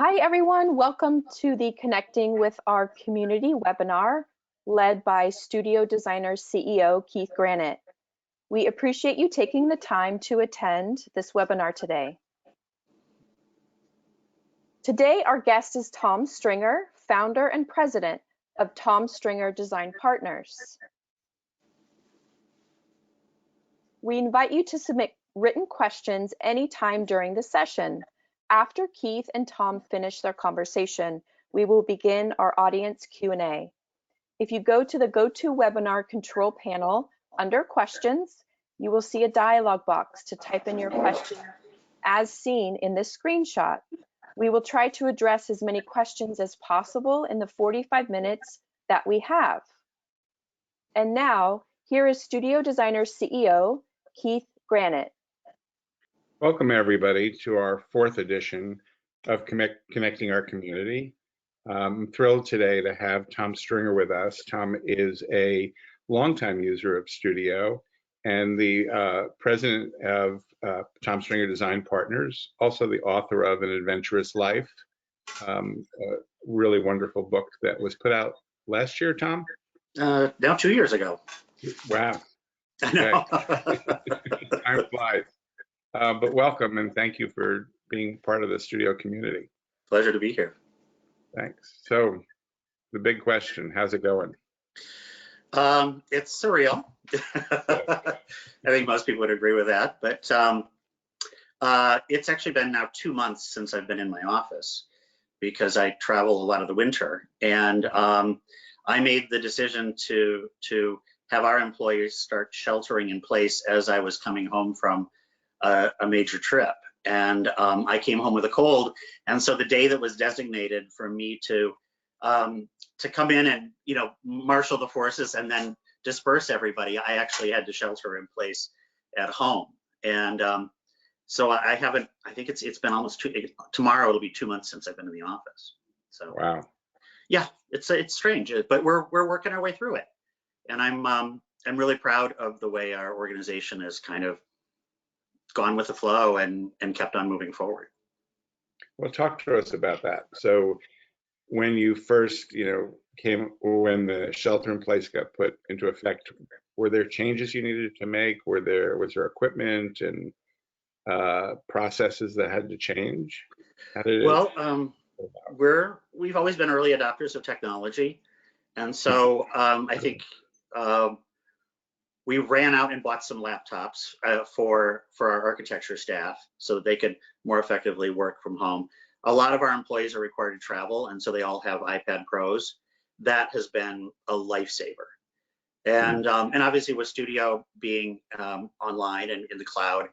Hi, everyone. Welcome to the Connecting with Our Community webinar led by Studio Designer CEO Keith Granet. We appreciate you taking the time to attend this webinar today. Today, our guest is Tom Stringer, founder and president of Tom Stringer Design Partners. We invite you to submit written questions anytime during the session. After Keith and Tom finish their conversation, we will begin our audience Q&A. If you go to the GoToWebinar control panel under questions, you will see a dialog box to type in your question as seen in this screenshot. We will try to address as many questions as possible in the 45 minutes that we have. And now, here is Studio Designer CEO Keith Granet. Welcome, everybody, to our fourth edition of Connecting Our Community. I'm thrilled today to have Tom Stringer with us. Tom is a longtime user of Studio and the president of Tom Stringer Design Partners, also the author of An Adventurous Life, a really wonderful book that was put out last year, Tom? Now 2 years ago. Wow. I know. Time flies. But welcome and thank you for being part of the Studio community. Pleasure to be here. Thanks. So the big question, how's it going? It's surreal. I think most people would agree with that, but it's actually been now 2 months since I've been in my office because I travel a lot of the winter, and I made the decision to have our employees start sheltering in place as I was coming home from a major trip, and I came home with a cold, and so the day that was designated for me to come in and marshal the forces and then disperse everybody, I actually had to shelter in place at home, and so I haven't. I think it's been almost tomorrow it'll be 2 months since I've been in the office. So wow, yeah, it's strange, but we're working our way through it, and I'm really proud of the way our organization has kind of gone with the flow and kept on moving forward. Well, talk to us about that. So when you first, when the shelter in place got put into effect, were there changes you needed to make? Was there equipment and processes that had to change? How did we've always been early adopters of technology, and so I think we ran out and bought some laptops for our architecture staff so that they could more effectively work from home. A lot of our employees are required to travel, and so they all have iPad Pros. That has been a lifesaver. And obviously with Studio being online and in the cloud,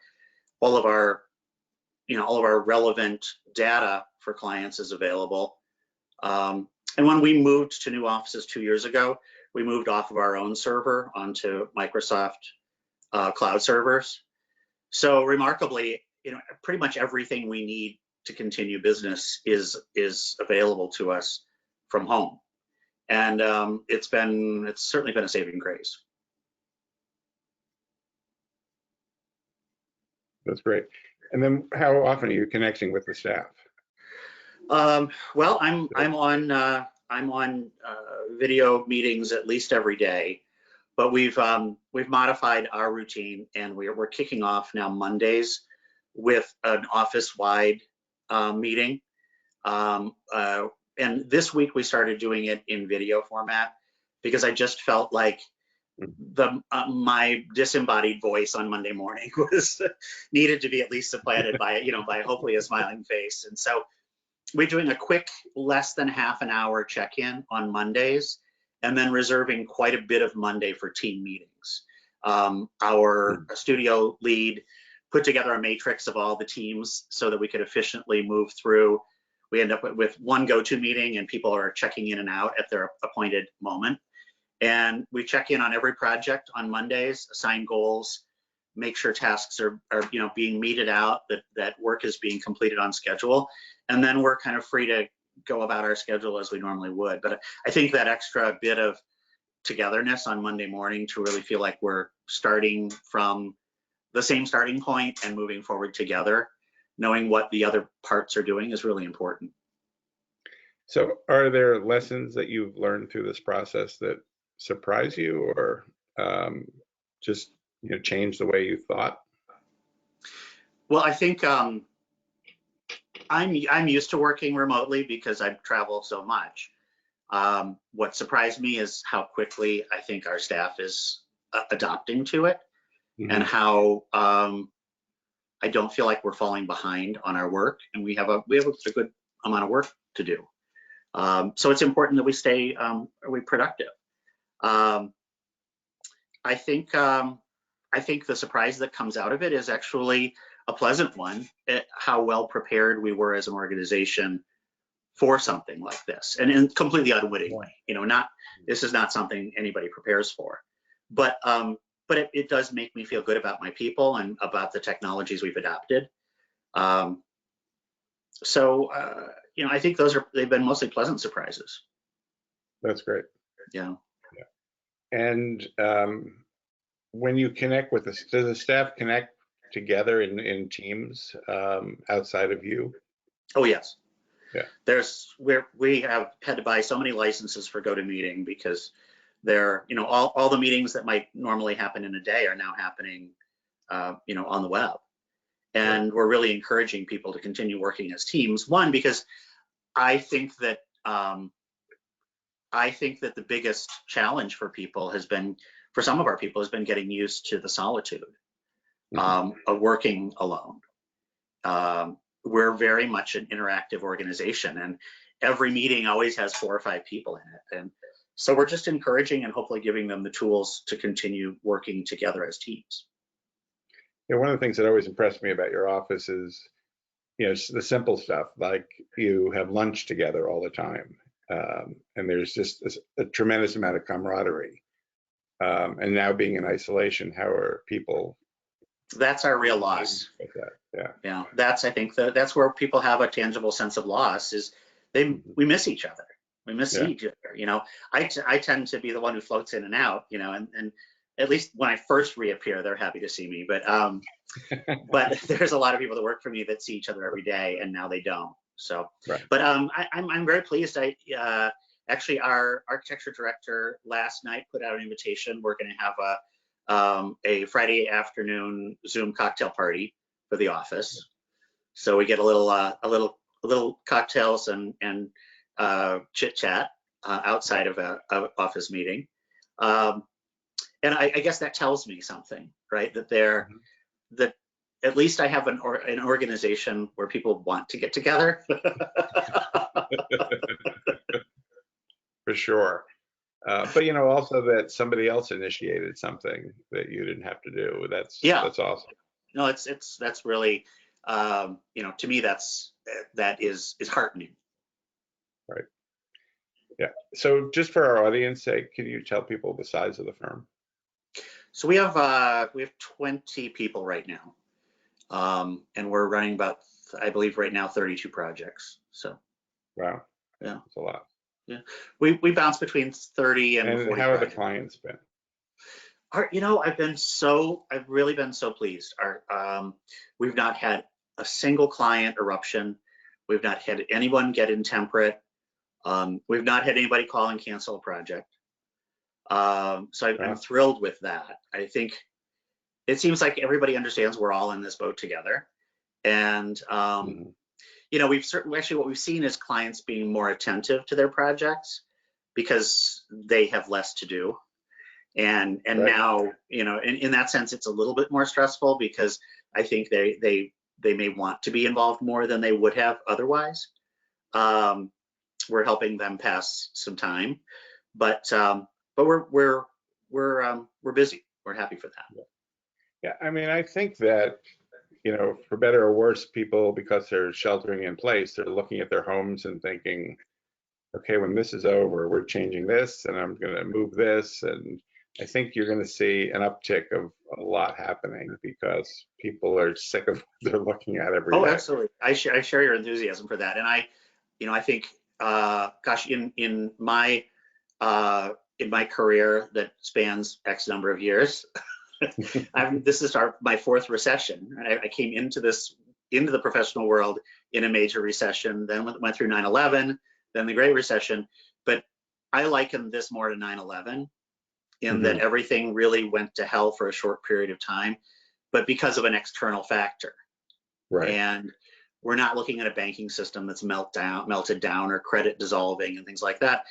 all of our relevant data for clients is available. And when we moved to new offices 2 years ago, we moved off of our own server onto Microsoft cloud servers. So remarkably, pretty much everything we need to continue business is available to us from home, and it's certainly been a saving grace. That's great. And then, how often are you connecting with the staff? Well, I'm on video meetings at least every day, but we've modified our routine, and we're kicking off now Mondays with an office-wide meeting. And this week we started doing it in video format because I just felt like my disembodied voice on Monday morning was needed to be at least supplanted by hopefully a smiling face. And so we're doing a quick, less than half an hour check-in on Mondays, and then reserving quite a bit of Monday for team meetings. Our studio lead put together a matrix of all the teams so that we could efficiently move through. We end up with one go-to meeting, and people are checking in and out at their appointed moment. And we check in on every project on Mondays, assign goals, make sure tasks are being meted out, that work is being completed on schedule, and then we're kind of free to go about our schedule as we normally would. But I think that extra bit of togetherness on Monday morning to really feel like we're starting from the same starting point and moving forward together, knowing what the other parts are doing, is really important. So are there lessons that you've learned through this process that surprise you, or just change the way you thought? Well, I think I'm used to working remotely because I travel so much. What surprised me is how quickly I think our staff is adopting to it, and how I don't feel like we're falling behind on our work, and we have a good amount of work to do. So it's important that we stay productive. I think the surprise that comes out of it is actually a pleasant one, at how well prepared we were as an organization for something like this, and completely unwittingly. This is not something anybody prepares for, but it does make me feel good about my people and about the technologies we've adopted. So I think they've been mostly pleasant surprises. That's great. Yeah. And when you connect with does the staff connect together in teams outside of you? Oh, yes. Yeah. We have had to buy so many licenses for GoToMeeting because all the meetings that might normally happen in a day are now happening on the web. And we're really encouraging people to continue working as teams. One, because I think that the biggest challenge for some of our people has been getting used to the solitude of working alone. We're very much an interactive organization, and every meeting always has 4 or 5 people in it. And so we're just encouraging and hopefully giving them the tools to continue working together as teams. One of the things that always impressed me about your office is, the simple stuff, like you have lunch together all the time. And there's just a tremendous amount of camaraderie. And now being in isolation, how are people? That's our real loss. Like that? Yeah. I think that's where people have a tangible sense of loss, is we miss each other. We miss each other. I tend to be the one who floats in and out, and at least when I first reappear, they're happy to see me. But but there's a lot of people that work for me that see each other every day, and now they don't. So, but I'm very pleased. Actually, our architecture director last night put out an invitation. We're going to have a Friday afternoon Zoom cocktail party for the office. So we get a little cocktails and chit chat outside of a office meeting. And I guess that tells me something, right? That at least I have an organization where people want to get together. For sure. But also that somebody else initiated something that you didn't have to do. That's awesome. No, that's really, to me, that is heartening. Right. Yeah. So just for our audience sake, can you tell people the size of the firm? So we have 20 people right now, and we're running about, I believe, right now 32 projects. So. Wow. Yeah. That's a lot. Yeah. We bounce between 30 and 40. How are the clients been? I've really been so pleased. We've not had a single client eruption. We've not had anyone get intemperate. We've not had anybody call and cancel a project. So I'm thrilled with that. I think it seems like everybody understands we're all in this boat together. And, what we've seen is clients being more attentive to their projects because they have less to do. And now, in that sense, it's a little bit more stressful because I think they may want to be involved more than they would have otherwise. We're helping them pass some time, but we're busy. We're happy for that. Yeah, I mean, I think that, for better or worse, people, because they're sheltering in place, they're looking at their homes and thinking, okay, when this is over, we're changing this and I'm going to move this. And I think you're going to see an uptick of a lot happening because people are sick of what they're looking at every day. Oh, absolutely. I share your enthusiasm for that. And I think, in my career that spans X number of years, this is my 4th recession. I came into the professional world in a major recession, then went through 9/11, than the Great Recession. But I liken this more to 9/11 in that everything really went to hell for a short period of time, but because of an external factor. Right. And we're not looking at a banking system that's melted down or credit dissolving and things like that.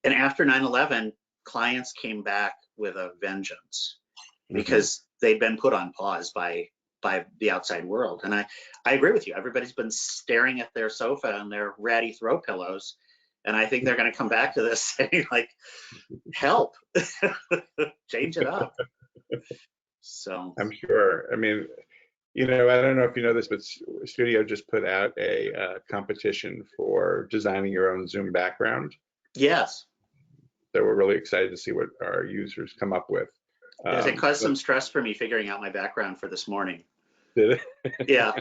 And after 9/11, clients came back with a vengeance because they'd been put on pause by the outside world. And I agree with you. Everybody's been staring at their sofa and their ratty throw pillows. And I think they're going to come back to this saying, like, help, change it up. So I'm sure. I mean, you know, I don't know if you know this, but Studio just put out a competition for designing your own Zoom background. yes. So we're really excited to see what our users come up with. It caused some stress for me figuring out my background for this morning. Did it? Yeah.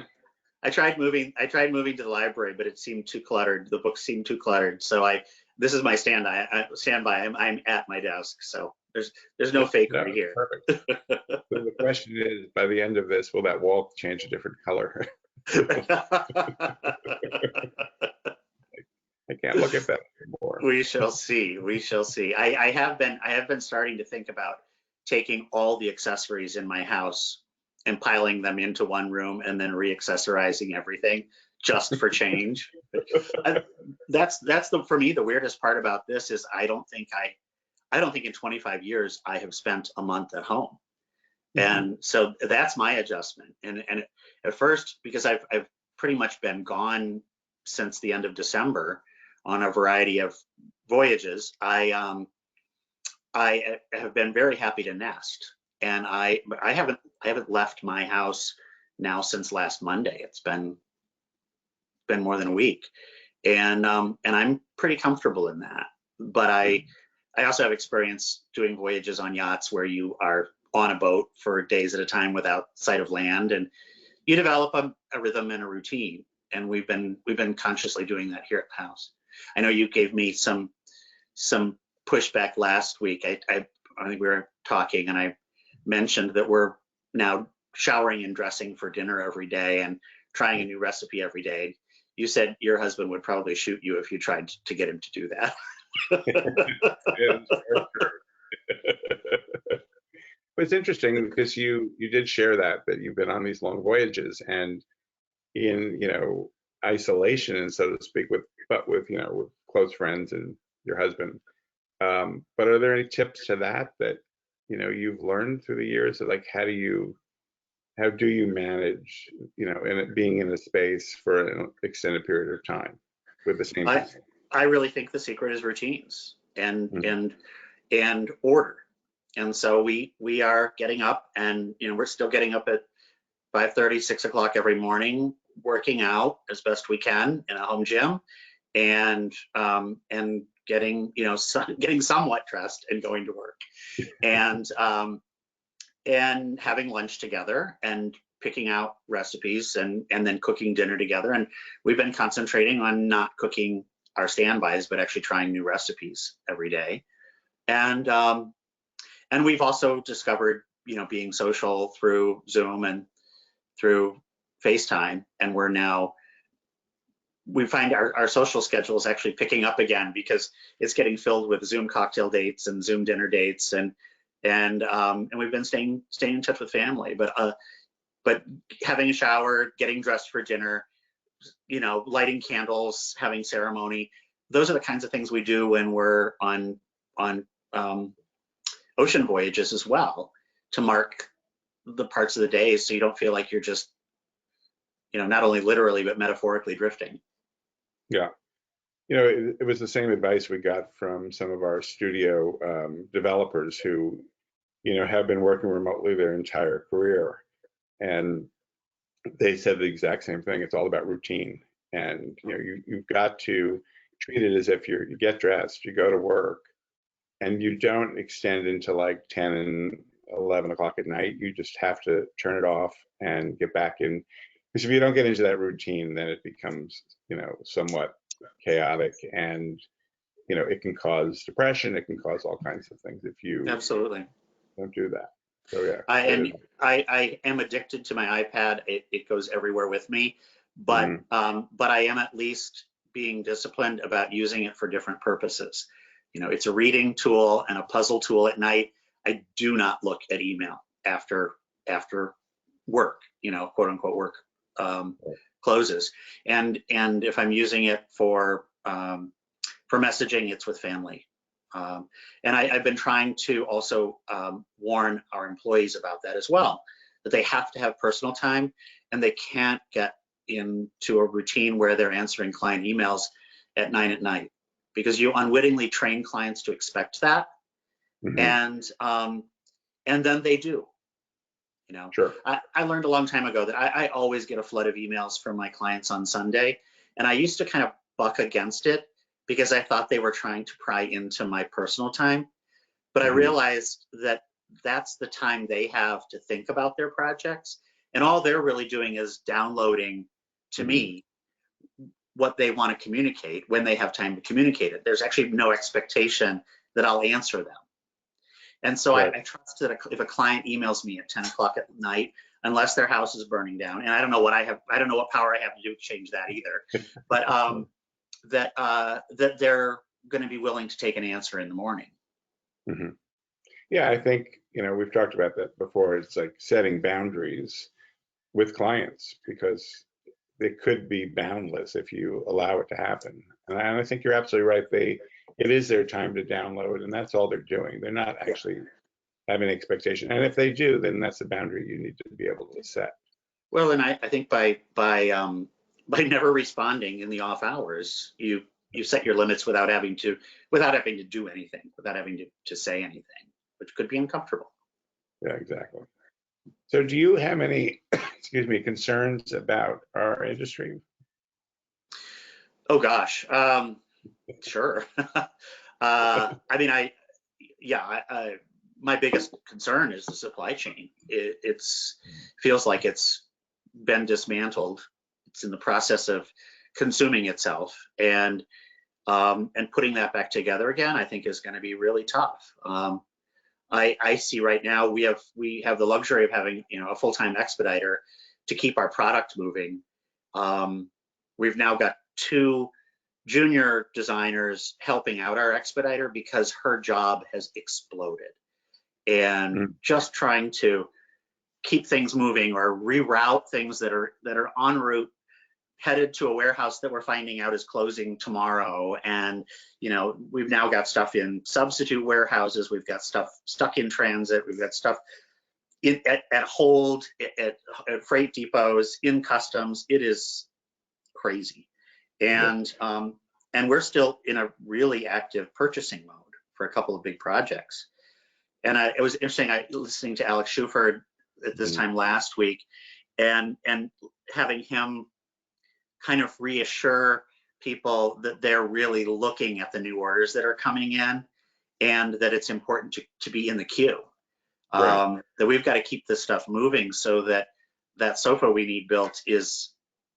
I tried moving to the library, but it seemed too cluttered. The books seemed too cluttered. So this is my standby. I'm at my desk. So there's no fakery here. Perfect. So the question is, by the end of this, will that wall change a different color? I can't look at that anymore. We shall see. We shall see. I have been starting to think about taking all the accessories in my house and piling them into one room and then re-accessorizing everything just for change. That's for me, the weirdest part about this is I don't think in 25 years I have spent a month at home. And so that's my adjustment. And at first, because I've pretty much been gone since the end of December on a variety of voyages, I have been very happy to nest. And I haven't left my house now since last Monday. It's been more than a week, and I'm pretty comfortable in that. But I also have experience doing voyages on yachts where you are on a boat for days at a time without sight of land, and you develop a rhythm and a routine. And we've been consciously doing that here at the house. I know you gave me some pushback last week. I think we were talking, and I mentioned that we're now showering and dressing for dinner every day and trying a new recipe every day. You said your husband would probably shoot you if you tried to get him to do that. But it's interesting because you did share that you've been on these long voyages and in, you know, isolation, and so to speak, with close friends and your husband. But are there any tips to that you know you've learned through the years? That, like, how do you manage, you know, being in a space for an extended period of time with the same people? I really think the secret is routines and order. And so we are getting up, and you know, we're still getting up at 5:30, 6 o'clock every morning, working out as best we can in a home gym, and getting, you know, getting somewhat dressed and going to work, and having lunch together and picking out recipes and then cooking dinner together. And we've been concentrating on not cooking our standbys, but actually trying new recipes every day. And we've also discovered, you know, being social through Zoom and through FaceTime. And we find our social schedule is actually picking up again because it's getting filled with Zoom cocktail dates and Zoom dinner dates, and we've been staying in touch with family. But having a shower, getting dressed for dinner, you know, lighting candles, having ceremony, those are the kinds of things we do when we're on ocean voyages as well, to mark the parts of the day so you don't feel like you're just, you know, not only literally but metaphorically drifting. Yeah. You know, it was the same advice we got from some of our studio developers who, you know, have been working remotely their entire career. And they said the exact same thing. It's all about routine. And, you know, you've got to treat it as if you get dressed, you go to work, and you don't extend into like 10 and 11 o'clock at night. You just have to turn it off and get back in. Because if you don't get into that routine, then it becomes, you know, somewhat chaotic, and, you know, it can cause depression. It can cause all kinds of things if you Absolutely don't do that. So yeah. I am addicted to my iPad. It goes everywhere with me, but I am at least being disciplined about using it for different purposes. You know, it's a reading tool and a puzzle tool at night. I do not look at email after work, you know, quote unquote work closes. And if I'm using it for messaging, it's with family. And I've been trying to also warn our employees about that as well, that they have to have personal time and they can't get into a routine where they're answering client emails at 9 at night, because you unwittingly train clients to expect that. Mm-hmm. And then they do. You know, sure. I learned a long time ago that I always get a flood of emails from my clients on Sunday, and I used to kind of buck against it because I thought they were trying to pry into my personal time. But I realized that that's the time they have to think about their projects, and all they're really doing is downloading to me what they want to communicate when they have time to communicate it. There's actually no expectation that I'll answer them. And so right. I trust that if a client emails me at 10 o'clock at night, unless their house is burning down, and I don't know what power I have to do to change that either, but that they're going to be willing to take an answer in the morning. Mm-hmm. Yeah, I think, you know, we've talked about that before. It's like setting boundaries with clients, because they could be boundless if you allow it to happen. And I think you're absolutely right. It is their time to download, and that's all they're doing. They're not actually having an expectation. And if they do, then that's a boundary you need to be able to set. Well, and I think by never responding in the off hours, you set your limits without having to do anything, without having to say anything, which could be uncomfortable. Yeah, exactly. So do you have any, concerns about our industry? Oh gosh, sure. I mean, my biggest concern is the supply chain. It feels like it's been dismantled. It's in the process of consuming itself, and putting that back together again, I think is going to be really tough. I see right now we have the luxury of having, you know, a full-time expediter to keep our product moving. We've now got 2 junior designers helping out our expediter because her job has exploded, and just trying to keep things moving or reroute things that are en route headed to a warehouse that we're finding out is closing tomorrow. And, you know, we've now got stuff in substitute warehouses, we've got stuff stuck in transit, we've got stuff at hold at freight depots, in customs. It is crazy. And we're still in a really active purchasing mode for a couple of big projects. And it was interesting, listening to Alex Schuford at this time last week, and having him kind of reassure people that they're really looking at the new orders that are coming in, and that it's important to be in the queue. Right. That we've got to keep this stuff moving so that sofa we need built is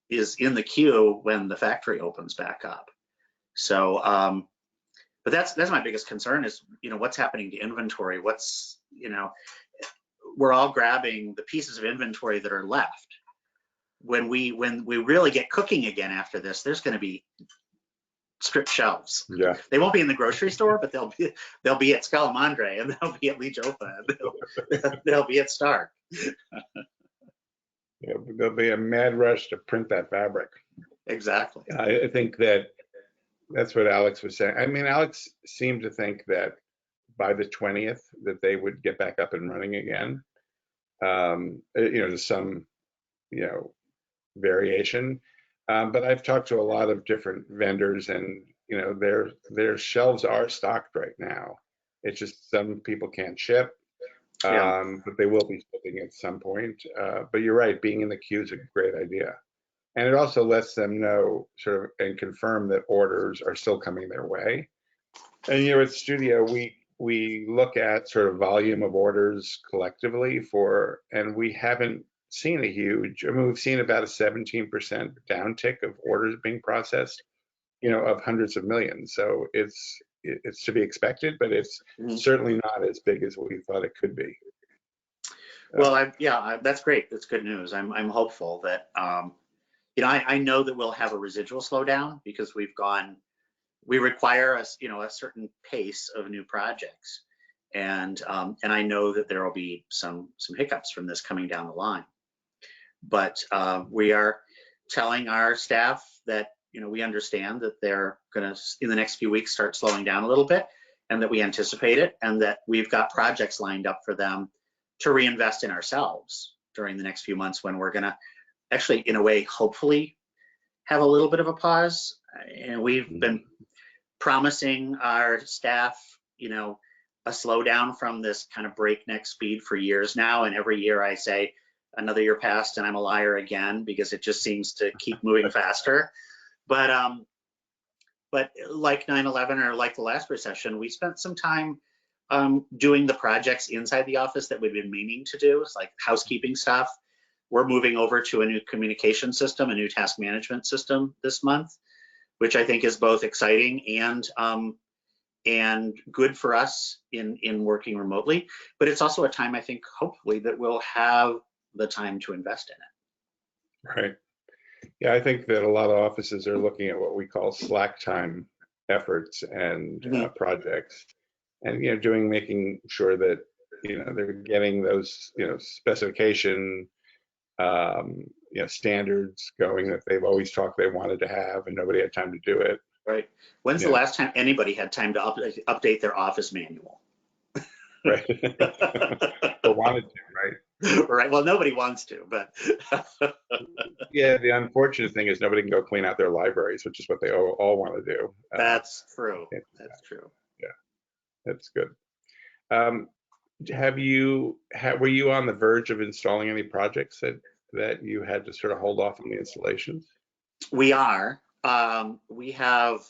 in the queue when the factory opens back up. So, but that's my biggest concern is, you know, what's happening to inventory? We're all grabbing the pieces of inventory that are left. When we really get cooking again after this, there's going to be stripped shelves. Yeah. They won't be in the grocery store, but they'll be at Scalamandre, and they'll be at Lee Jofa, and they'll be at Stark. Yeah, there'll be a mad rush to print that fabric. Exactly. I think that's what Alex was saying. I mean, Alex seemed to think that by the 20th that they would get back up and running again. To some, variation. But I've talked to a lot of different vendors, and their shelves are stocked right now. It's just some people can't ship, but they will be shipping at some point. But you're right, being in the queue is a great idea. And it also lets them know and confirm that orders are still coming their way. And at Studio, we look at sort of volume of orders collectively and we haven't seen a huge, we've seen about a 17% downtick of orders being processed, of hundreds of millions. So it's to be expected, but it's certainly not as big as we thought it could be. Well, that's great. That's good news. I'm hopeful that, I know that we'll have a residual slowdown because we require a certain pace of new projects, and I know that there will be some hiccups from this coming down the line. But we are telling our staff that we understand that they're going to, in the next few weeks, start slowing down a little bit, and that we anticipate it, and that we've got projects lined up for them to reinvest in ourselves during the next few months, when we're going to actually, in a way, hopefully have a little bit of a pause. And we've been promising our staff, a slowdown from this kind of breakneck speed for years now. And every year I say, another year passed and I'm a liar again, because it just seems to keep moving faster. But like 9/11 or like the last recession, we spent some time doing the projects inside the office that we've been meaning to do. It's like housekeeping stuff. We're moving over to a new communication system, a new task management system this month, which I think is both exciting and good for us in working remotely. But it's also a time, I think, hopefully, that we'll have the time to invest in it. Right. Yeah, I think that a lot of offices are looking at what we call slack time efforts and projects, and making sure that they're getting those specification standards going that they've always talked they wanted to have, and nobody had time to do it. Right. When's the last time anybody had time to update their office manual? Right. Or wanted to, right? Right. Well, nobody wants to, but yeah, the unfortunate thing is nobody can go clean out their libraries, which is what they all want to do. That's true. That's true. Yeah, that's good. Were you on the verge of installing any projects that you had to sort of hold off on the installations? We are. We have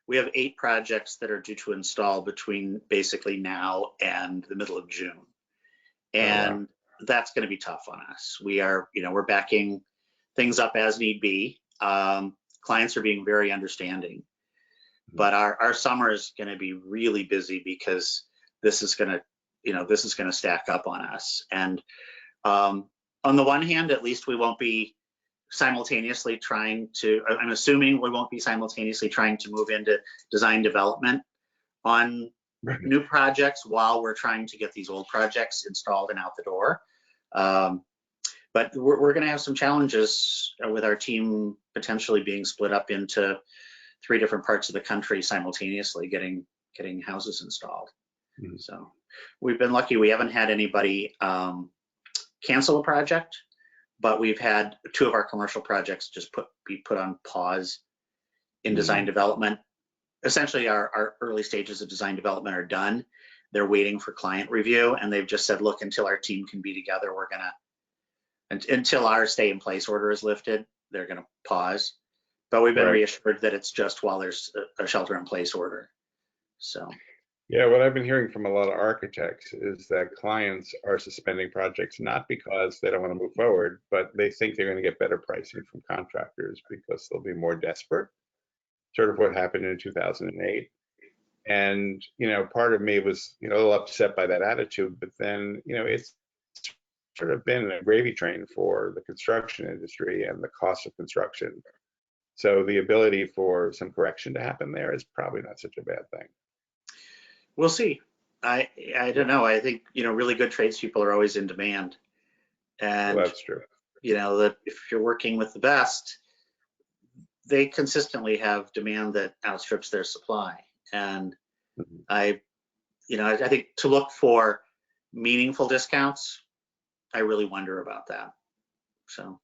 8 projects that are due to install between basically now and the middle of June. And that's going to be tough on us. We are, we're backing things up as need be. Clients are being very understanding, but our summer is going to be really busy because this is going to stack up on us. And on the one hand, at least we won't be simultaneously trying to, I'm assuming we won't be simultaneously trying to move into design development on new projects while we're trying to get these old projects installed and out the door. But we're going to have some challenges with our team potentially being split up into 3 different parts of the country simultaneously getting houses installed. So we've been lucky. We haven't had anybody cancel a project, but we've had 2 of our commercial projects just be put on pause in design development. Essentially, our early stages of design development are done. They're waiting for client review, and they've just said, look, until our team can be together, we're until our stay in place order is lifted, they're gonna pause. But we've been reassured that it's just while there's a shelter in place order. So. Yeah, what I've been hearing from a lot of architects is that clients are suspending projects not because they don't want to move forward, but they think they're going to get better pricing from contractors because they'll be more desperate, sort of what happened in 2008. And, part of me was, a little upset by that attitude, but then, it's sort of been a gravy train for the construction industry and the cost of construction. So the ability for some correction to happen there is probably not such a bad thing. We'll see. I don't know. I think, really good tradespeople are always in demand. And well, that's true. That if you're working with the best, they consistently have demand that outstrips their supply. And I think to look for meaningful discounts, I really wonder about that. So.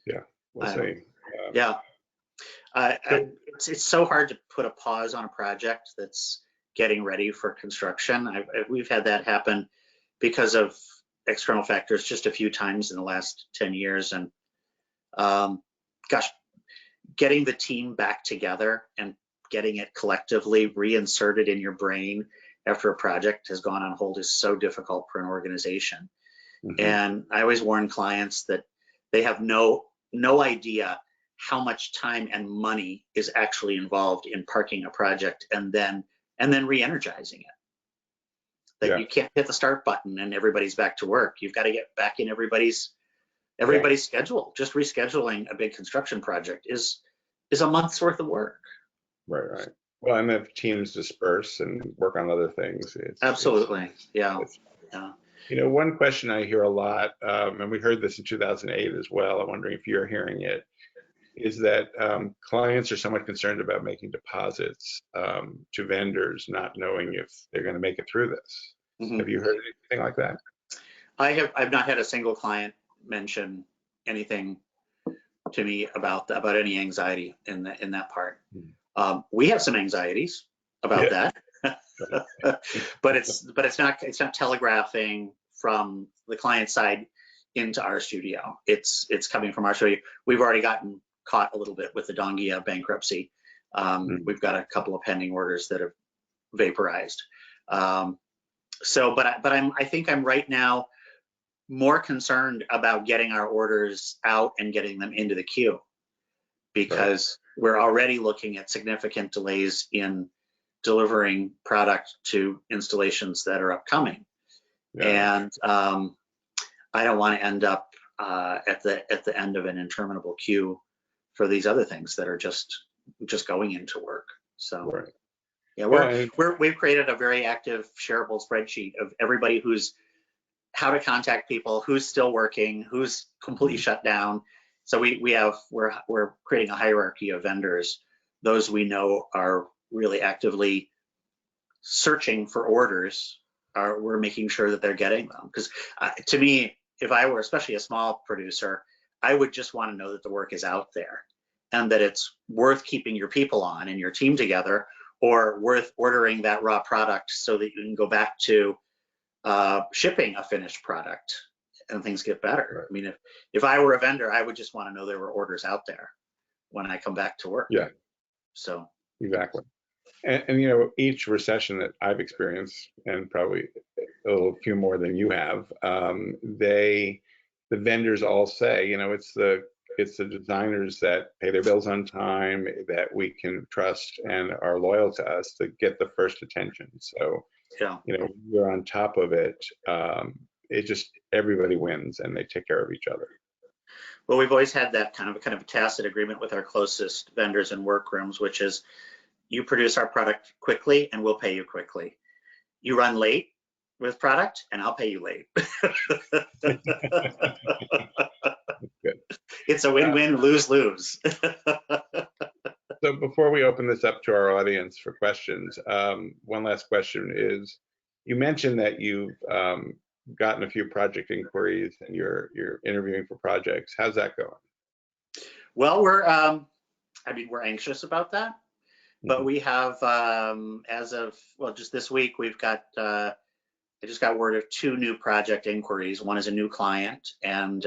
Yeah, we'll see. It's so hard to put a pause on a project that's getting ready for construction. We've had that happen because of external factors just a few times in the last 10 years. And getting the team back together and getting it collectively reinserted in your brain after a project has gone on hold is so difficult for an organization. And I always warn clients that they have no idea how much time and money is actually involved in parking a project and then re-energizing it. That you can't hit the start button and everybody's back to work. You've got to get back in everybody's everybody's schedule. Just rescheduling a big construction project is a month's worth of work. Right. Well, and if teams disperse and work on other things, absolutely. Yeah. One question I hear a lot, and we heard this in 2008 as well, I'm wondering if you're hearing it, is that clients are somewhat concerned about making deposits to vendors, not knowing if they're going to make it through this. Mm-hmm. Have you heard anything like that? I've not had a single client mention anything to me about any anxiety in that part. Mm-hmm. We have some anxieties about that, but it's not telegraphing from the client side into our studio. It's coming from our studio. We've already gotten caught a little bit with the Dongia bankruptcy. We've got a couple of pending orders that have vaporized. But I think I'm right now more concerned about getting our orders out and getting them into the queue, because we're already looking at significant delays in delivering product to installations that are upcoming. And I don't want to end up at the end of an interminable queue for these other things that are just going into work. So we've created a very active shareable spreadsheet of everybody how to contact people, who's still working, who's completely shut down. So we're creating a hierarchy of vendors. Those we know are really actively searching for orders. We're making sure that they're getting them, because to me, if I were especially a small producer, I would just want to know that the work is out there and that it's worth keeping your people on and your team together, or worth ordering that raw product so that you can go back to shipping a finished product and things get better. I mean, if I were a vendor, I would just want to know there were orders out there when I come back to work. Yeah. So exactly. And each recession that I've experienced, and probably a few more than you have, the vendors all say, it's the designers that pay their bills on time, that we can trust and are loyal to us, that get the first attention. So we're on top of it. It just, everybody wins and they take care of each other. Well, we've always had that kind of a tacit agreement with our closest vendors and workrooms, which is, you produce our product quickly and we'll pay you quickly. You run late with product and I'll pay you late. It's a win-win, lose-lose. So before we open this up to our audience for questions, one last question is, you mentioned that you've gotten a few project inquiries and you're interviewing for projects. How's that going? Well, we're anxious about that. But we have, just this week, I just got word of 2 new project inquiries. One is a new client, and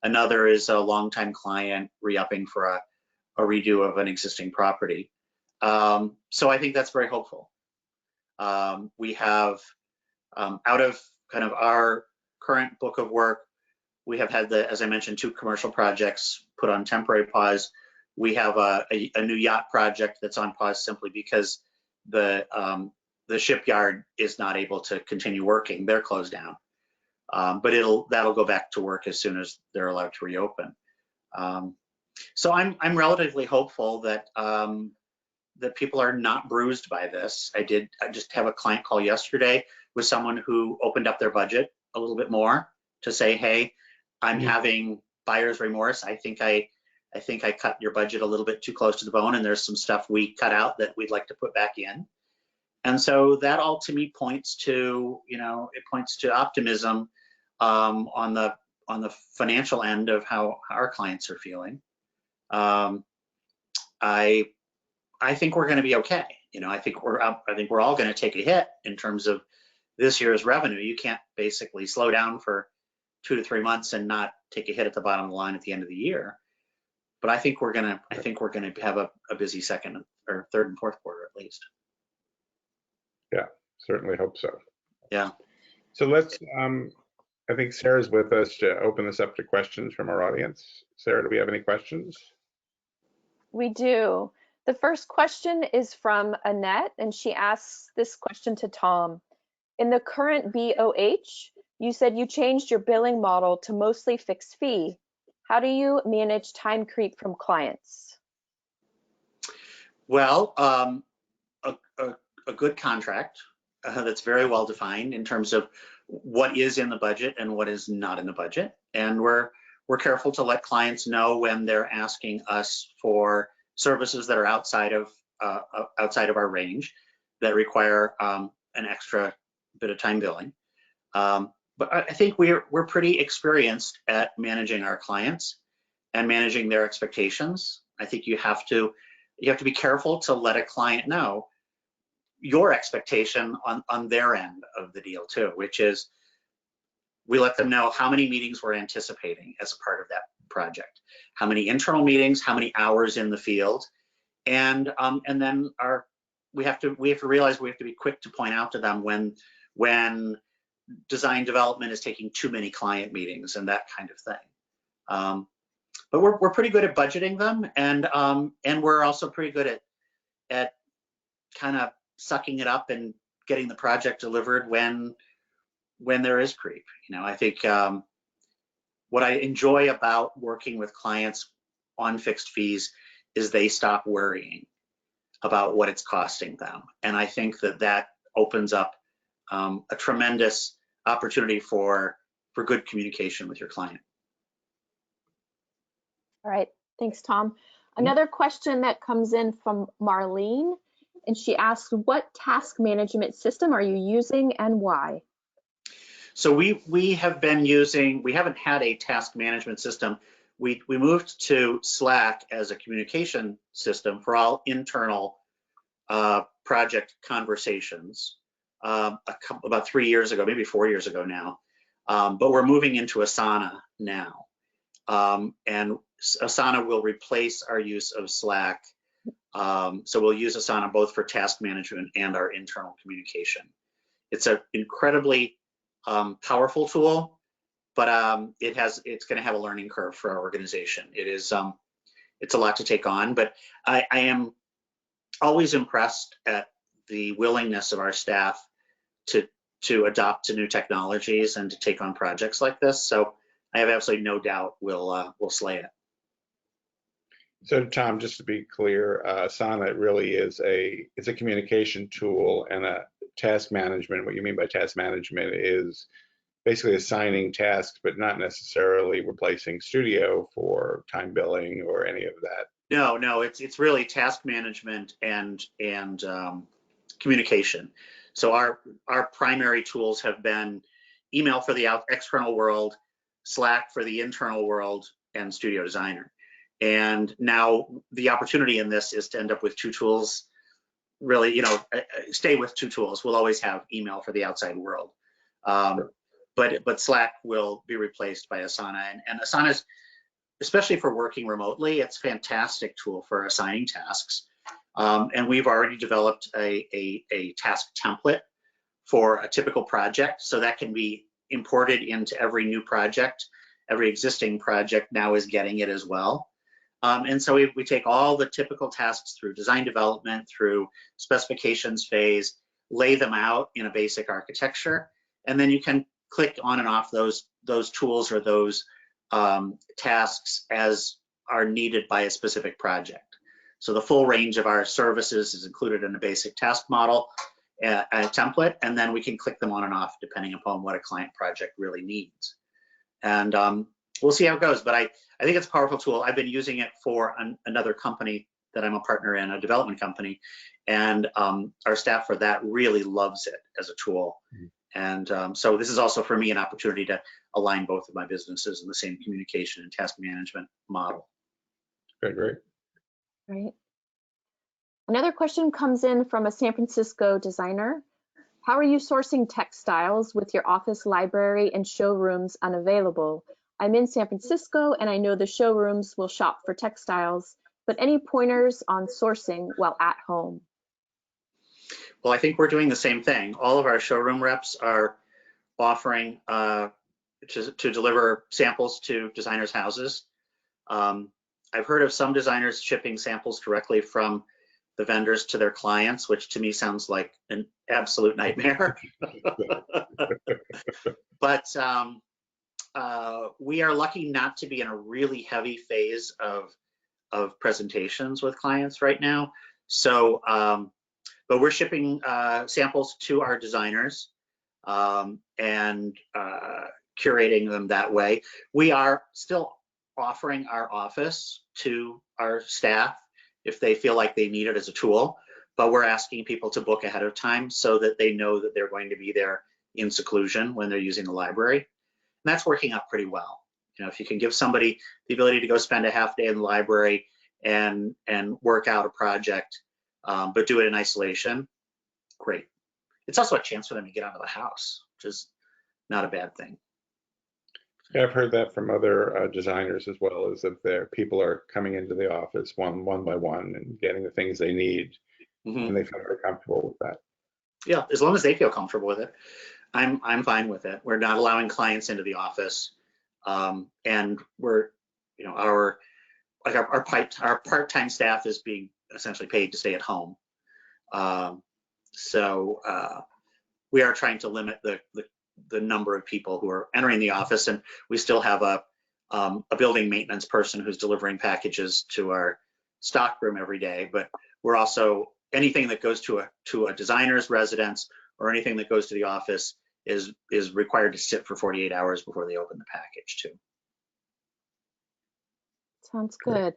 another is a longtime client re-upping for a redo of an existing property. So I think that's very hopeful. We have, out of kind of our current book of work, we have had, as I mentioned, 2 commercial projects put on temporary pause. We have a new yacht project that's on pause simply because the shipyard is not able to continue working. They're closed down, but that'll go back to work as soon as they're allowed to reopen. So I'm relatively hopeful that people are not bruised by this. I just have a client call yesterday with someone who opened up their budget a little bit more to say, hey, I'm having buyer's remorse. I think I cut your budget a little bit too close to the bone, and there's some stuff we cut out that we'd like to put back in. And so that all to me points to, it points to optimism on the financial end of how our clients are feeling. I think we're going to be okay. I think we're all going to take a hit in terms of this year's revenue. You can't basically slow down for 2 to 3 months and not take a hit at the bottom of the line at the end of the year. But I think we're gonna have a busy second or third and fourth quarter at least. Yeah, certainly hope so. Yeah. So let's. I think Sarah's with us to open this up to questions from our audience. Sarah, do we have any questions? We do. The first question is from Annette, and she asks this question to Tom. In the current BOH, You said you changed your billing model to mostly fixed fee. How do you manage time creep from clients? Well, a good contract that's very well defined in terms of what is in the budget and what is not in the budget. And we're careful to let clients know when they're asking us for services that are outside of our range that require an extra bit of time billing. But I think we're pretty experienced at managing our clients and managing their expectations. I think you have to be careful to let a client know your expectation on their end of the deal too, which is we let them know how many meetings we're anticipating as a part of that project, how many internal meetings, how many hours in the field, and then we have to realize we have to be quick to point out to them when design development is taking too many client meetings and that kind of thing. But we're pretty good at budgeting them, and we're also pretty good at kind of sucking it up and getting the project delivered when there is creep. You know, I think what I enjoy about working with clients on fixed fees is they stop worrying about what it's costing them, and I think that opens up a tremendous opportunity for good communication with your client. All right, thanks, Tom. Another question that comes in from Marlene, and she asks, what task management system are you using and why? So we have been using, we haven't had a task management system. We moved to Slack as a communication system for all internal project conversations about 3 years ago, maybe 4 years ago now. But we're moving into Asana now. And Asana will replace our use of Slack. So we'll use Asana both for task management and our internal communication. It's an incredibly powerful tool, but it's going to have a learning curve for our organization. It's a lot to take on, but I am always impressed at the willingness of our staff to adopt to new technologies and to take on projects like this. So I have absolutely no doubt we'll slay it. So Tom, just to be clear, Asana really is it's a communication tool and a task management. What you mean by task management is basically assigning tasks, but not necessarily replacing Studio for time billing or any of that. No, it's really task management and communication. So our primary tools have been email for the external world, Slack for the internal world, and Studio Designer. And now the opportunity in this is to end up with two tools, really, you know, stay with two tools. We'll always have email for the outside world. But Slack will be replaced by Asana. And Asana's, especially for working remotely, it's a fantastic tool for assigning tasks. And we've already developed a task template for a typical project, so that can be imported into every new project. Every existing project now is getting it as well. And so we take all the typical tasks through design development, through specifications phase, lay them out in a basic architecture, and then you can click on and off those tools or those tasks as are needed by a specific project. So the full range of our services is included in a basic task model, a template, and then we can click them on and off depending upon what a client project really needs. And we'll see how it goes, but I think it's a powerful tool. I've been using it for another company that I'm a partner in, a development company, and our staff for that really loves it as a tool. And so this is also for me an opportunity to align both of my businesses in the same communication and task management model. Great. Right. Another question comes in from a San Francisco designer. How are you sourcing textiles with your office library and showrooms unavailable? I'm in San Francisco and I know the showrooms will shop for textiles, but any pointers on sourcing while at home? Well, I think we're doing the same thing. All of our showroom reps are offering to deliver samples to designers' houses. I've heard of some designers shipping samples directly from the vendors to their clients, which to me sounds like an absolute nightmare. But we are lucky not to be in a really heavy phase of presentations with clients right now. So, but we're shipping samples to our designers and curating them that way. We are still offering our office to our staff if they feel like they need it as a tool, but we're asking people to book ahead of time so that they know that they're going to be there in seclusion when they're using the library. And that's working out pretty well. You know, if you can give somebody the ability to go spend a half day in the library and work out a project, but do it in isolation, great. It's also a chance for them to get out of the house, which is not a bad thing. Yeah, I've heard that from other designers as well, is that their people are coming into the office one by one and getting the things they need, and they feel very comfortable with that. Yeah, as long as they feel comfortable with it, I'm fine with it. We're not allowing clients into the office, and we're, you know, our part-time staff is being essentially paid to stay at home. So we are trying to limit the number of people who are entering the office, and we still have a building maintenance person who's delivering packages to our stock room every day. But we're also, anything that goes to a designer's residence or anything that goes to the office is required to sit for 48 hours before they open the package too. Sounds good.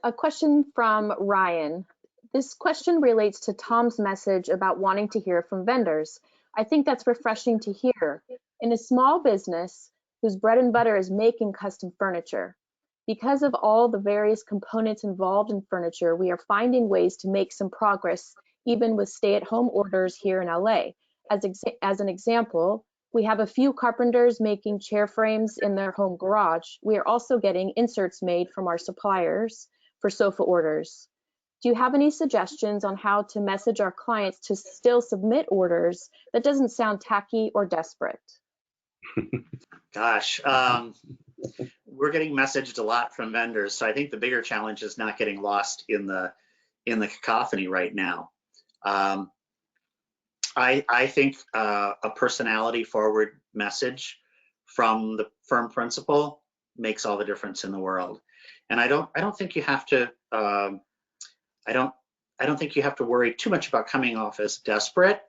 A question from Ryan. This question relates to Tom's message about wanting to hear from vendors. I think that's refreshing to hear. In a small business whose bread and butter is making custom furniture, because of all the various components involved in furniture, we are finding ways to make some progress, even with stay-at-home orders here in LA. As an example, we have a few carpenters making chair frames in their home garage. We are also getting inserts made from our suppliers for sofa orders. Do you have any suggestions on how to message our clients to still submit orders that doesn't sound tacky or desperate? Gosh, we're getting messaged a lot from vendors, so I think the bigger challenge is not getting lost in the cacophony right now. I think a personality forward message from the firm principal makes all the difference in the world. And I don't think you have to I don't think you have to worry too much about coming off as desperate,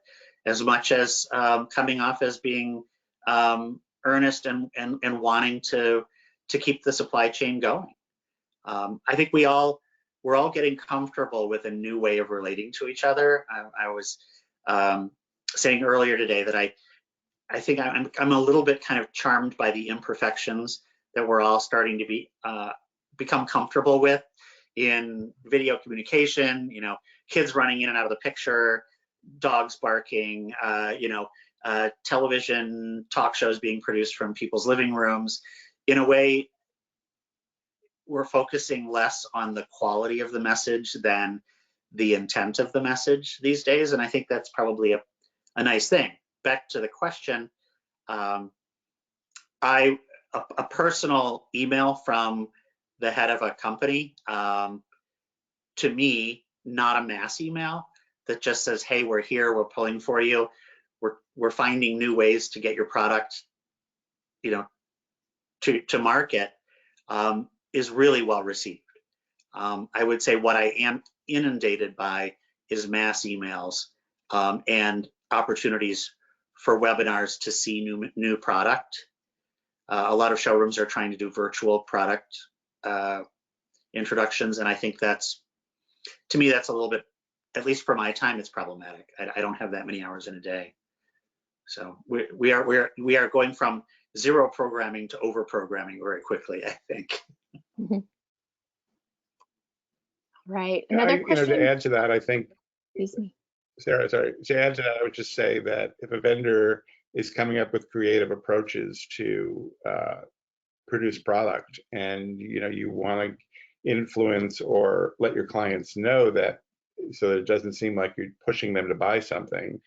as much as coming off as being earnest and wanting to keep the supply chain going. I think we're all getting comfortable with a new way of relating to each other. I was saying earlier today that I think I'm a little bit kind of charmed by the imperfections that we're all starting to become comfortable with in video communication. You know, kids running in and out of the picture, dogs barking, television talk shows being produced from people's living rooms. In a way, we're focusing less on the quality of the message than the intent of the message these days, and I think that's probably a nice thing. Back to the question, a personal email from the head of a company, to me, not a mass email that just says, hey, we're here, we're pulling for you, we're finding new ways to get your product, to market, is really well received. I would say what I am inundated by is mass emails and opportunities for webinars to see new product. A lot of showrooms are trying to do virtual product introductions, and I think to me that's a little bit, at least for my time, it's problematic. I don't have that many hours in a day. So we are going from zero programming to over programming very quickly, I think. Right. Another question. To add to that, I think. Excuse me. Sarah, sorry. To add to that, I would just say that if a vendor is coming up with creative approaches to produce product, and you want to influence or let your clients know that, so that it doesn't seem like you're pushing them to buy something,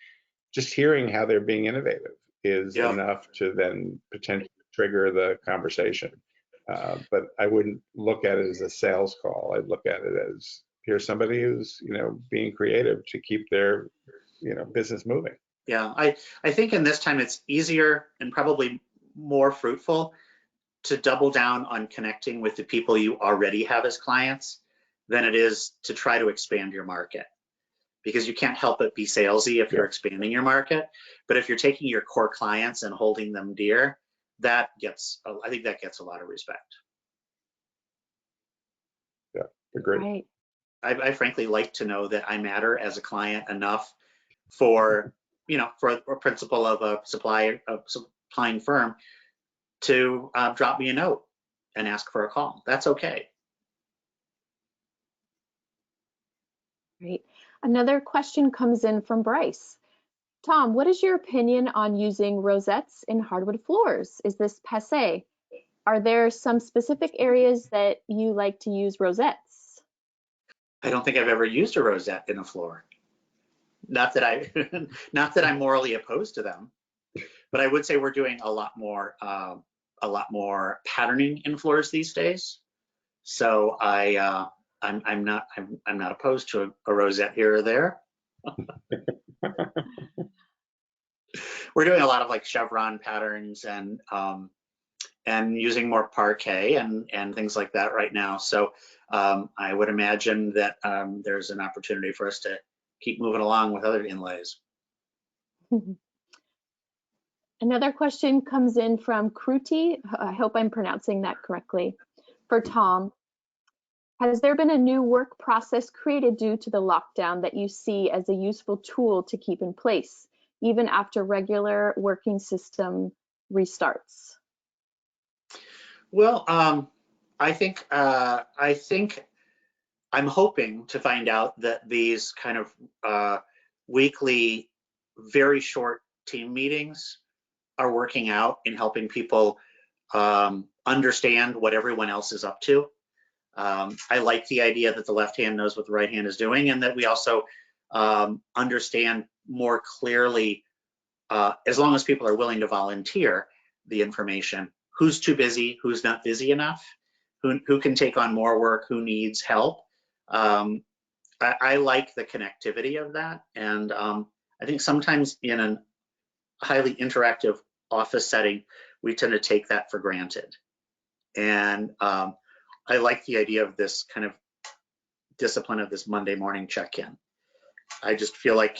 just hearing how they're being innovative is enough to then potentially trigger the conversation. But I wouldn't look at it as a sales call. I'd look at it as here's somebody who's, being creative to keep their, business moving. Yeah, I think in this time it's easier and probably more fruitful to double down on connecting with the people you already have as clients than it is to try to expand your market. Because you can't help but be salesy if you're expanding your market. But if you're taking your core clients and holding them dear, I think that gets a lot of respect. Yeah, agreed. Right. I frankly like to know that I matter as a client enough for a principal of a supplying firm to drop me a note and ask for a call. That's okay. Right. Another question comes in from Bryce. Tom, what is your opinion on using rosettes in hardwood floors? Is this passé? Are there some specific areas that you like to use rosettes? I don't think I've ever used a rosette in a floor. Not that I'm morally opposed to them, but I would say we're doing a lot more patterning in floors these days. So I'm not opposed to a rosette here or there. We're doing a lot of like chevron patterns and using more parquet and things like that right now. So I would imagine that there's an opportunity for us to keep moving along with other inlays. Another question comes in from Kruti. I hope I'm pronouncing that correctly. For Tom, has there been a new work process created due to the lockdown that you see as a useful tool to keep in place, even after regular working system restarts? Well, I think I'm hoping to find out that these kind of weekly, very short team meetings are working out in helping people understand what everyone else is up to. I like the idea that the left hand knows what the right hand is doing, and that we also understand more clearly, as long as people are willing to volunteer the information, who's too busy, who's not busy enough, who can take on more work, who needs help. I like the connectivity of that, and I think sometimes in a highly interactive office setting, we tend to take that for granted. And I like the idea of this kind of discipline of this Monday morning check-in. I just feel like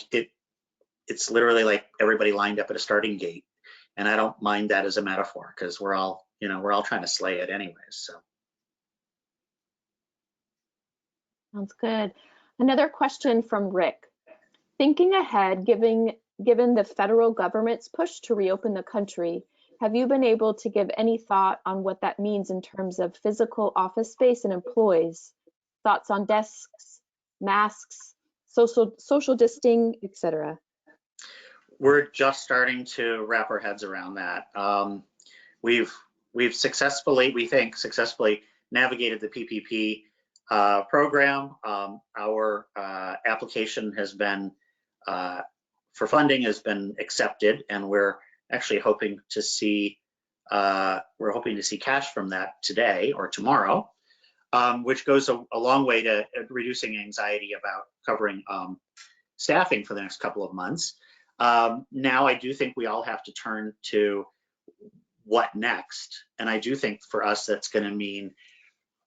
it's literally like everybody lined up at a starting gate, and I don't mind that as a metaphor because we're all trying to slay it anyways. So. Sounds good. Another question from Rick. Thinking ahead, given the federal government's push to reopen the country, have you been able to give any thought on what that means in terms of physical office space and employees? Thoughts on desks, masks, social distancing, etc.? We're just starting to wrap our heads around that. We've successfully, we think, navigated the PPP program. Our application has been for funding has been accepted, and we're actually hoping to see cash from that today or tomorrow, which goes a long way to reducing anxiety about covering staffing for the next couple of months. Now I do think we all have to turn to what next, and I do think for us that's going to mean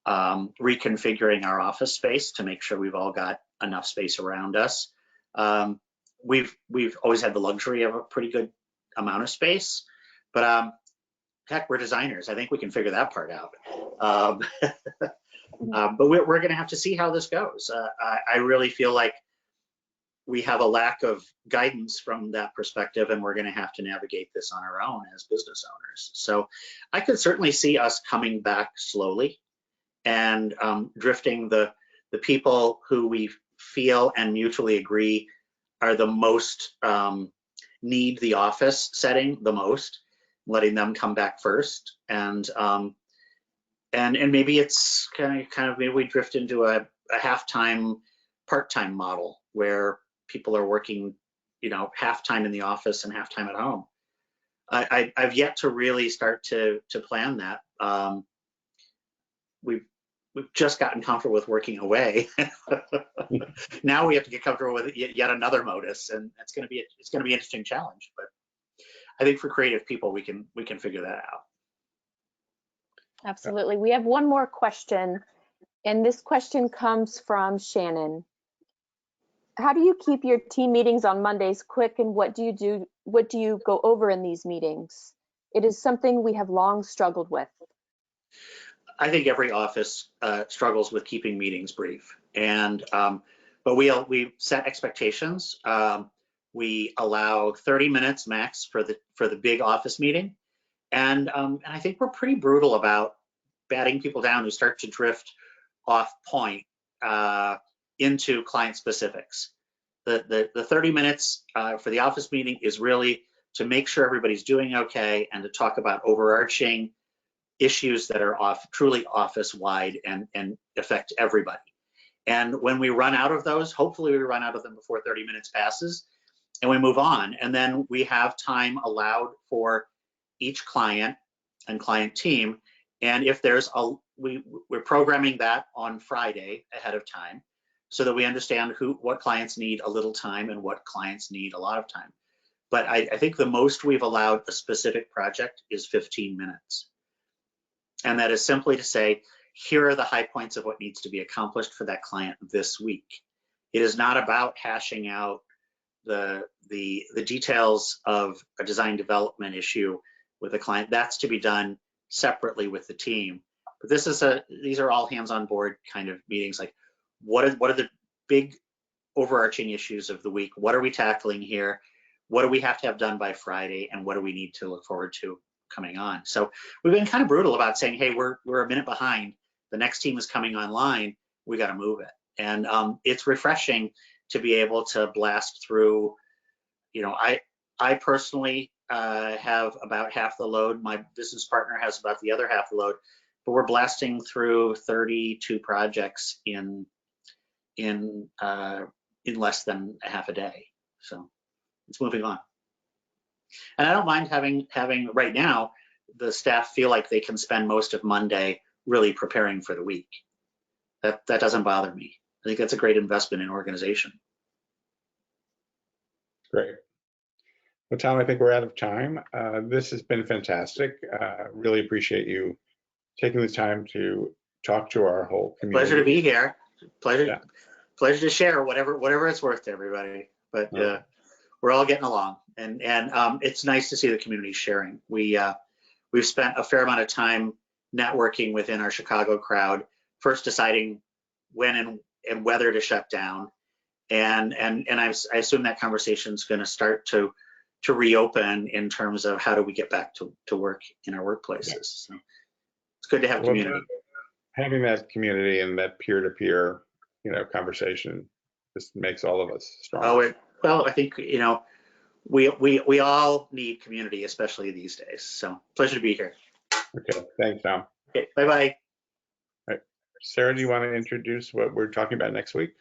reconfiguring our office space to make sure we've all got enough space around us. We've always had the luxury of a pretty good amount of space, but heck, we're designers. I think we can figure that part out. But we're going to have to see how this goes. I really feel like we have a lack of guidance from that perspective, and we're going to have to navigate this on our own as business owners. So I could certainly see us coming back slowly and drifting the people who we feel and mutually agree are the most need the office setting the most, letting them come back first, and maybe it's kind of maybe we drift into a half-time, part-time model where people are working, half-time in the office and half-time at home. I've yet to really start to plan that. we've just gotten comfortable with working away. Now we have to get comfortable with yet another modus, and it's going to be an interesting challenge. But I think for creative people, we can figure that out. Absolutely. We have one more question, and this question comes from Shannon. How do you keep your team meetings on Mondays quick, and what do you go over in these meetings? It is something we have long struggled with. I think every office struggles with keeping meetings brief, and but we set expectations. We allow 30 minutes max for the big office meeting, and I think we're pretty brutal about batting people down who start to drift off point into client specifics. The 30 minutes for the office meeting is really to make sure everybody's doing okay and to talk about overarching issues that are truly office-wide and affect everybody. And when we run out of those, hopefully we run out of them before 30 minutes passes, and we move on. And then we have time allowed for each client and client team. And if there's we're programming that on Friday ahead of time so that we understand what clients need a little time and what clients need a lot of time. But I think the most we've allowed a specific project is 15 minutes. And that is simply to say, here are the high points of what needs to be accomplished for that client this week. It is not about hashing out the details of a design development issue with a client. That's to be done separately with the team. But these are all hands on board kind of meetings. Like, what are the big overarching issues of the week? What are we tackling here? What do we have to have done by Friday? And what do we need to look forward to coming on? So we've been kind of brutal about saying, hey, we're a minute behind. The next team is coming online. We got to move it. And it's refreshing to be able to blast through. You know, I personally have about half the load. My business partner has about the other half the load. But we're blasting through 32 projects in less than a half a day. So it's moving on. And I don't mind having right now, the staff feel like they can spend most of Monday really preparing for the week. That doesn't bother me. I think that's a great investment in organization. Great. Well, Tom, I think we're out of time. This has been fantastic. Really appreciate you taking the time to talk to our whole community. Pleasure to be here. Pleasure to share whatever it's worth to everybody. But we're all getting along, and it's nice to see the community sharing. We've spent a fair amount of time networking within our Chicago crowd, first deciding when and whether to shut down, and I assume that conversation is going to start to reopen in terms of how do we get back to work in our workplaces. So it's good to have community. Having that community and that peer-to-peer, conversation just makes all of us stronger. Well, I think we all need community, especially these days. So pleasure to be here. Okay, thanks, Tom. Okay, bye-bye. All right. Sarah, do you want to introduce what we're talking about next week?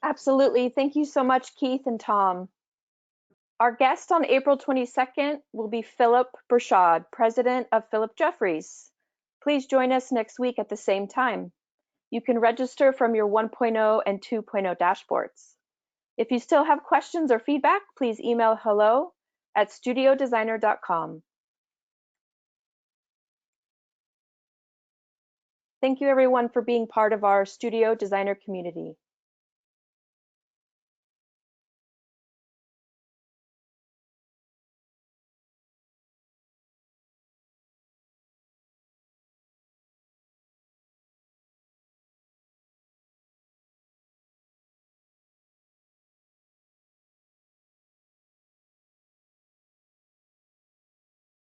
Absolutely. Thank you so much, Keith and Tom. Our guest on April 22nd will be Philip Bershad, president of Philip Jeffries. Please join us next week at the same time. You can register from your 1.0 and 2.0 dashboards. If you still have questions or feedback, please email hello@studiodesigner.com. Thank you everyone for being part of our Studio Designer community.